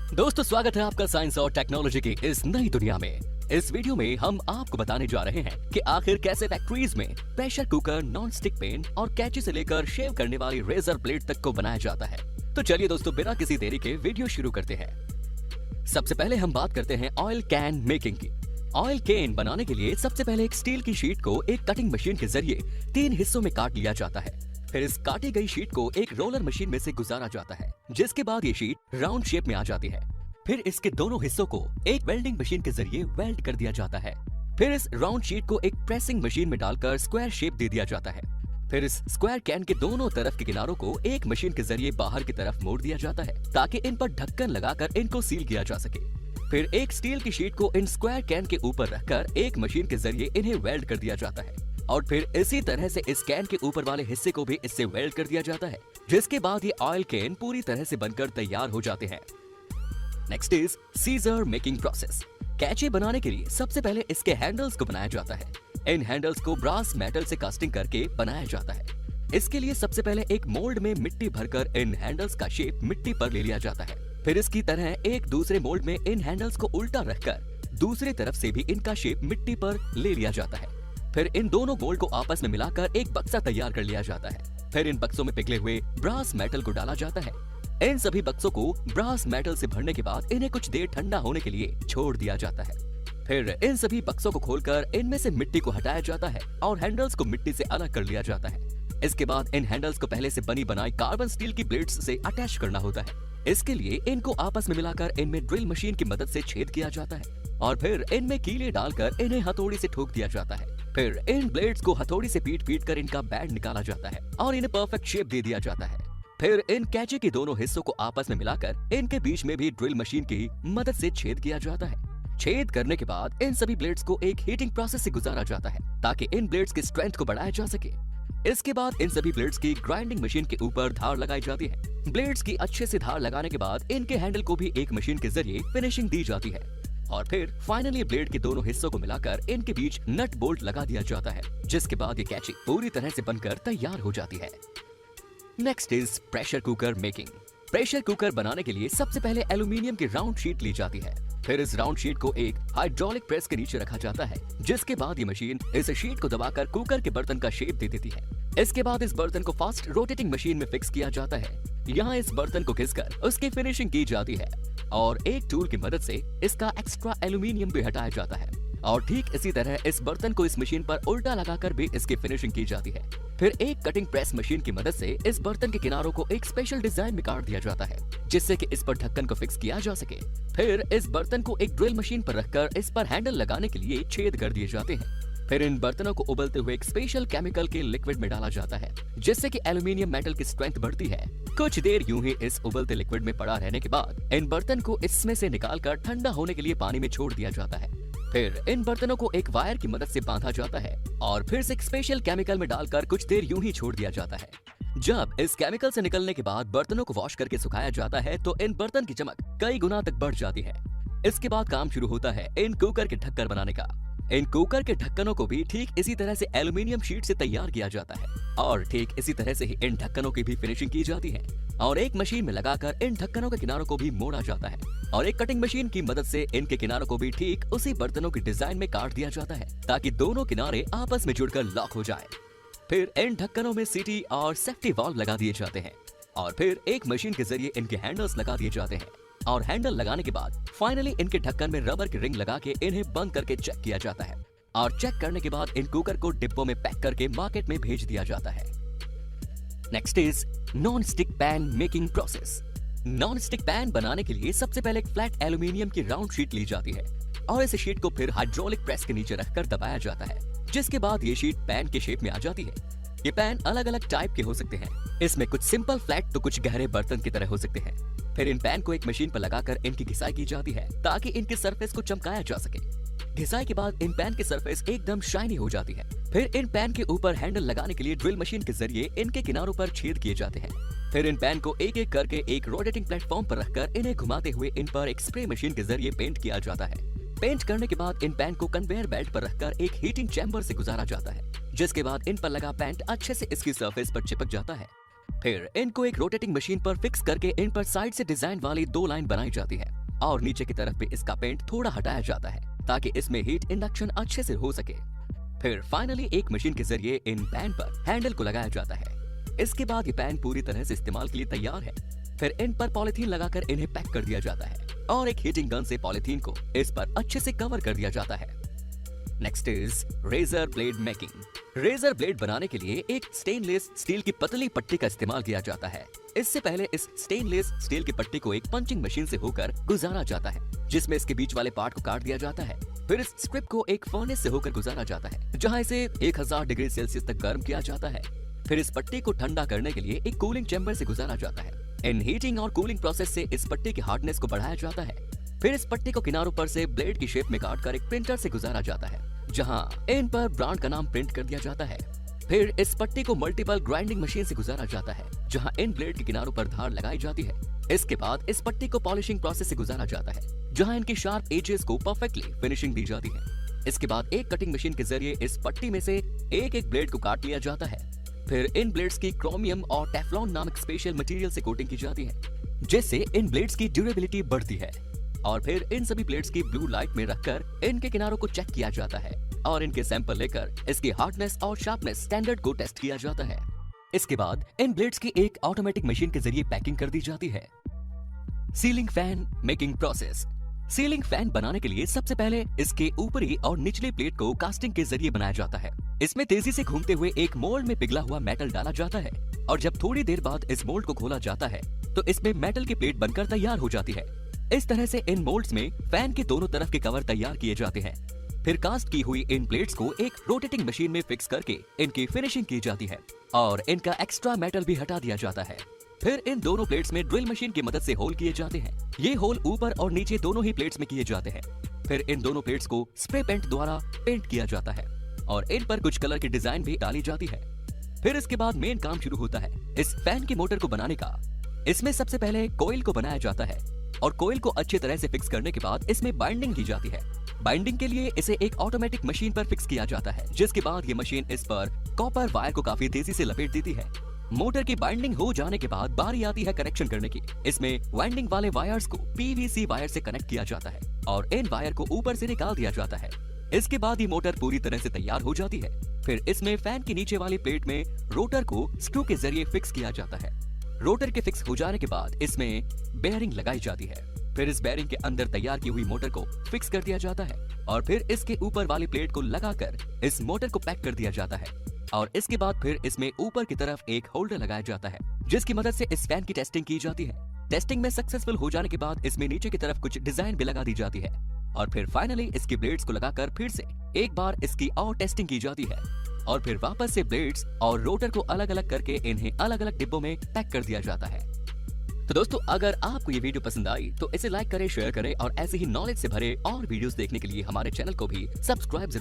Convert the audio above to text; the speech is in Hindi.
दोस्तों, स्वागत है आपका साइंस और टेक्नोलॉजी की इस नई दुनिया में। इस वीडियो में हम आपको बताने जा रहे हैं कि आखिर कैसे फैक्ट्रीज में pressure cooker, non stick pan और कैंची से लेकर शेव करने वाली रेजर ब्लेड तक को बनाया जाता है। तो चलिए दोस्तों, बिना किसी देरी के वीडियो शुरू करते हैं। सबसे पहले हम बात करते हैं ऑयल कैन मेकिंग की। ऑयल कैन बनाने के लिए सबसे पहले एक स्टील की शीट को एक कटिंग मशीन के जरिए 3 हिस्सों में काट लिया जाता है। फिर इस काटी गई शीट को एक रोलर मशीन में से गुजारा जाता है, जिसके बाद ये शीट राउंड शेप में आ जाती है। फिर इसके दोनों हिस्सों को एक वेल्डिंग मशीन के जरिए वेल्ड कर दिया जाता है। फिर इस राउंड शीट को एक प्रेसिंग मशीन में डालकर स्क्वायर शेप दे दिया जाता है। फिर इस स्क्वायर कैन के दोनों तरफ के किनारों को एक मशीन के जरिए बाहर की तरफ मोड़ दिया जाता है, ताकि इन पर ढक्कन लगाकर इनको सील किया जा सके। फिर एक स्टील की शीट को इन स्क्वायर कैन के ऊपर रखकर एक मशीन के जरिए इन्हें वेल्ड कर दिया जाता है, और फिर इसी तरह से इस कैन के ऊपर वाले हिस्से को भी इससे वेल्ड कर दिया जाता है, जिसके बाद ये ऑयल कैन पूरी तरह से बनकर तैयार हो जाते हैं। Next is scissor making process. कैंची बनाने के लिए सबसे पहले इसके हैंडल्स को बनाया जाता है। इन हैंडल्स को ब्रास मेटल से कास्टिंग करके बनाया जाता है। इसके लिए सबसे पहले एक मोल्ड में मिट्टी भरकर इन हैंडल्स का शेप मिट्टी पर ले लिया जाता है। फिर इसकी तरह एक दूसरे मोल्ड में इन हैंडल्स को उल्टा रखकर दूसरी तरफ से भी इनका शेप मिट्टी पर ले लिया जाता है। फिर इन दोनों मोल्ड को आपस में मिलाकर एक बक्सा तैयार कर लिया जाता है। फिर इन बक्सों में पिघले हुए ब्रास मेटल को डाला जाता है। इन सभी बक्सों को ब्रास मेटल से भरने के बाद इन्हें कुछ देर ठंडा होने के लिए छोड़ दिया जाता है। फिर इन सभी बक्सों को खोलकर इनमें से मिट्टी को हटाया जाता है और हैंडल्स को मिट्टी से अलग कर लिया जाता है। इसके बाद इन हैंडल्स को पहले से बनी बनाई कार्बन स्टील की प्लेट्स से अटैच करना होता है। इसके लिए इनको आपस में मिलाकर इनमें ड्रिल मशीन की मदद से छेद किया जाता है, और फिर इनमें कीले डालकर इन्हें हथौड़ी से ठोक दिया जाता है। फिर इन ब्लेड्स को हथौड़ी से पीट कर इनका बैंड निकाला जाता है और इन्हें परफेक्ट शेप दे दिया जाता है। फिर इन कैंची के दोनों हिस्सों को आपस में मिलाकर इनके बीच में भी ड्रिल मशीन की मदद से छेद किया जाता है। छेद करने के बाद इन सभी ब्लेड्स को एक हीटिंग प्रोसेस से गुजारा जाता है, ताकि इन ब्लेड्स की स्ट्रेंथ को बढ़ाया जा सके। इसके बाद इन सभी ब्लेड्स की ग्राइंडिंग मशीन के ऊपर धार लगाई जाती है। ब्लेड्स की अच्छे से धार लगाने के बाद इनके हैंडल को भी एक मशीन के जरिए फिनिशिंग दी जाती है, और फिर फाइनली ब्लेड के दोनों हिस्सों को मिलाकर इनके बीच नट बोल्ट लगा दिया जाता है, जिसके बाद ये कैंची पूरी तरह से बनकर तैयार हो जाती है। Next is pressure cooker making. Pressure cooker बनाने के लिए सबसे पहले एल्यूमिनियम की राउंड शीट ली जाती है। फिर इस राउंड शीट को एक हाइड्रोलिक प्रेस के नीचे रखा जाता है, जिसके बाद ये मशीन इस शीट को दबाकर कुकर के बर्तन का शेप दे देती है। इसके बाद इस बर्तन को फास्ट रोटेटिंग मशीन में फिक्स किया जाता है। यहाँ इस बर्तन को घिसकर उसकी फिनिशिंग की जाती है, और एक टूल की मदद से इसका एक्स्ट्रा एल्यूमिनियम भी हटाया जाता है, और ठीक इसी तरह इस बर्तन को इस मशीन पर उल्टा लगाकर भी इसकी फिनिशिंग की जाती है। फिर एक कटिंग प्रेस मशीन की मदद से इस बर्तन के किनारों को एक स्पेशल डिजाइन में काट दिया जाता है, जिससे कि इस पर ढक्कन को फिक्स किया जा सके। फिर इस बर्तन को एक ड्रिल मशीन पर रखकर इस पर हैंडल लगाने के लिए छेद कर दिए जाते हैं। फिर इन बर्तनों को उबलते हुए एक स्पेशल केमिकल के लिक्विड में डाला जाता है, जिससे कि एल्यूमिनियम मेटल की स्ट्रेंथ बढ़ती है। कुछ देर यूं ही इस उबलते लिक्विड में पड़ा रहने के बाद इन बर्तन को इसमें से निकालकर ठंडा होने के लिए पानी में छोड़ दिया जाता है। फिर इन बर्तनों को एक वायर की मदद से बांधा जाता है, और फिर से एक स्पेशल केमिकल में डालकर कुछ देर यूं ही छोड़ दिया जाता है। जब इस केमिकल से निकलने के बाद बर्तनों को वॉश करके सुखाया जाता है, तो इन बर्तन की चमक कई गुना तक बढ़ जाती है। इसके बाद काम शुरू होता है इन कुकर के ढक्कन बनाने का। इन कुकर के ढक्कनों को भी ठीक इसी तरह से एल्यूमिनियम शीट से तैयार किया जाता है, और ठीक इसी तरह से ही इन ढक्कनों की भी फिनिशिंग की जाती है, और एक मशीन में लगाकर इन ढक्कनों के किनारों को भी मोड़ा जाता है, और एक कटिंग मशीन की मदद से इनके किनारों को भी ठीक उसी बर्तनों की डिजाइन में काट दिया जाता है, ताकि दोनों किनारे आपस में जुड़कर लॉक हो जाए। फिर इन ढक्कनों में सीटी और सेफ्टी वाल्व लगा दिए जाते हैं, और फिर एक मशीन के जरिए इनके हैंडल्स लगा दिए जाते हैं, और हैंडल लगाने के बाद फाइनली इनके ढक्कन में रबर की रिंग लगा के इन्हें बंद करके चेक किया जाता है, और चेक करने के बाद इन कुकर को डिब्बों में पैक करके मार्केट में भेज दिया जाता है। Next is non stick pan making process. Non stick pan बनाने के लिए सबसे पहले एक फ्लैट एल्यूमिनियम की राउंड शीट ली जाती है, और इस शीट को फिर हाइड्रोलिक प्रेस के नीचे रखकर दबाया जाता है, जिसके बाद ये शीट पैन के शेप में आ जाती है। ये पैन अलग अलग टाइप के हो सकते हैं। इसमें कुछ सिंपल फ्लैट तो कुछ गहरे बर्तन की तरह हो सकते हैं। फिर इन पैन को एक मशीन पर लगाकर इनकी घिसाई की जाती है, ताकि इनके सरफेस को चमकाया जा सके। घिसाई के बाद इन पैन की सरफेस एकदम शाइनी हो जाती है। फिर इन पैन के ऊपर हैंडल लगाने के लिए ड्रिल मशीन के जरिए इनके किनारों पर छेद किए जाते हैं। फिर इन पैन को एक एक करके एक रोटेटिंग प्लेटफॉर्म पर रखकर इन्हें घुमाते हुए इन पर एक स्प्रे मशीन के जरिए पेंट किया जाता है। पेंट करने के बाद इन पैन को कन्वेयर बेल्ट पर रखकर एक हीटिंग चैम्बर से गुजारा जाता है, जिसके बाद इन पर लगा पेंट अच्छे से इसकी सरफेस पर चिपक जाता है। फिर इनको एक रोटेटिंग मशीन पर फिक्स करके इन पर साइड से डिजाइन वाली 2 लाइन बनाई जाती है। और नीचे की तरफ भी इसका पेंट थोड़ा हटाया जाता है ताकि इसमें हीट इंडक्शन अच्छे से हो सके। फिर फाइनली एक मशीन के जरिए इन पैन पर हैंडल को लगाया जाता है। इसके बाद ये पैन पूरी तरह से इस्तेमाल के लिए तैयार है। फिर इन पर पॉलिथीन लगाकर इन्हें पैक कर दिया जाता है और एक हीटिंग गन से पॉलिथीन को इस पर अच्छे से कवर कर दिया जाता है। Next is razor blade making. Razor blade बनाने के लिए एक स्टेनलेस स्टील की पतली पट्टी का इस्तेमाल किया जाता है। इससे पहले इस स्टेनलेस स्टील की पट्टी को एक पंचिंग मशीन से होकर गुजारा जाता है, जिसमें इसके बीच वाले पार्ट को काट दिया जाता है। फिर इस स्ट्रिप को एक फर्नेस से होकर गुजारा जाता है, जहां इसे 1000 डिग्री सेल्सियस तक गर्म किया जाता है। फिर इस पट्टी को ठंडा करने के लिए एक कूलिंग चैम्बर से गुजारा जाता है। इन हीटिंग और कूलिंग प्रोसेस से इस पट्टी की हार्डनेस को बढ़ाया जाता है। फिर इस पट्टी को किनारों पर से ब्लेड की शेप में काटकर एक प्रिंटर से गुजारा जाता है, जहां इन पर ब्रांड का नाम प्रिंट कर दिया जाता है। फिर इस पट्टी को मल्टीपल ग्राइंडिंग मशीन से गुजारा जाता है, जहां इन ब्लेड के किनारों पर धार लगाई जाती है। इसके बाद इस पट्टी को पॉलिशिंग प्रोसेस से गुजारा जाता है, जहां इनकी शार्प एजेस को परफेक्टली फिनिशिंग दी जाती है। इसके बाद एक कटिंग मशीन के जरिए इस पट्टी में से एक एक ब्लेड को काट लिया जाता है। फिर इन ब्लेड्स की क्रोमियम और टेफ्लॉन नामक स्पेशल मटेरियल से कोटिंग की जाती है, जिससे इन ब्लेड्स की ड्यूरेबिलिटी बढ़ती है। और फिर इन सभी ब्लेड्स की ब्लू लाइट में रखकर इनके किनारों को चेक किया जाता है और इनके सैंपल लेकर इसकी हार्डनेस और शार्पनेस स्टैंडर्ड को टेस्ट किया जाता है। इसके बाद इन ब्लेड्स की एक ऑटोमेटिक मशीन के जरिए पैकिंग कर दी जाती है। Ceiling fan making process. Ceiling fan बनाने के लिए सबसे पहले इसके ऊपरी और निचली प्लेट को कास्टिंग के जरिए बनाया जाता है। इसमें तेजी से घूमते हुए एक मोल्ड में पिघला हुआ मेटल डाला जाता है और जब थोड़ी देर बाद इस मोल्ड को खोला जाता है तो इसमें मेटल की प्लेट बनकर तैयार हो जाती है। इस तरह से इन मोल्ड्स में फैन के दोनों तरफ के कवर तैयार किए जाते हैं। फिर कास्ट की हुई इन प्लेट्स को एक रोटेटिंग मशीन में फिक्स करके इनकी फिनिशिंग की जाती है और इनका एक्स्ट्रा मेटल भी हटा दिया जाता है। फिर इन दोनों प्लेट्स में ड्रिल मशीन की मदद से होल किए जाते हैं। ये होल ऊपर और नीचे दोनों ही प्लेट्स में किए जाते हैं। फिर इन दोनों प्लेट्स को स्प्रे पेंट द्वारा पेंट किया जाता है और इन पर कुछ कलर की डिजाइन भी डाली जाती है। फिर इसके बाद मेन काम शुरू होता है इस फैन के मोटर को बनाने का। इसमें सबसे पहले कोयल को बनाया जाता है और कोयल को अच्छी तरह से फिक्स करने के बाद इसमें बाइंडिंग की जाती है। बाइंडिंग के लिए इसे एक ऑटोमेटिक मशीन पर फिक्स किया जाता है, जिसके बाद ये मशीन इस पर कॉपर वायर को काफी तेजी से लपेट देती है। मोटर की बाइंडिंग हो जाने के बाद बारी आती है कनेक्शन करने की। इसमें वाइंडिंग वाले वायर्स को पीवीसी वायर से कनेक्ट किया जाता है और इन वायर को ऊपर से निकाल दिया जाता है। इसके बाद ये मोटर पूरी तरह से तैयार हो जाती है। फिर इसमें फैन के नीचे वाली प्लेट में रोटर को स्क्रू के जरिए फिक्स किया जाता है। रोटर के फिक्स हो जाने के बाद इसमें बेयरिंग लगाई जाती है। फिर इस बेयरिंग के अंदर तैयार की हुई मोटर को फिक्स कर दिया जाता है और फिर इसके ऊपर वाली प्लेट को लगाकर इस मोटर को पैक कर दिया जाता है और इसके बाद फिर इसमें ऊपर की तरफ एक होल्डर लगाया जाता है, जिसकी मदद से इस फैन की टेस्टिंग की जाती है। टेस्टिंग में सक्सेसफुल हो जाने के बाद इसमें नीचे की तरफ कुछ डिजाइन भी लगा दी जाती है और फिर फाइनली इसकी ब्लेड्स को लगाकर फिर से एक बार इसकी और टेस्टिंग की जाती है और फिर वापस से ब्लेड्स और रोटर को अलग अलग करके इन्हें अलग अलग डिब्बों में पैक कर दिया जाता है। तो दोस्तों, अगर आपको ये वीडियो पसंद आई तो इसे लाइक करें, शेयर करें और ऐसे ही नॉलेज से भरे और वीडियोस देखने के लिए हमारे चैनल को भी सब्सक्राइब जरूर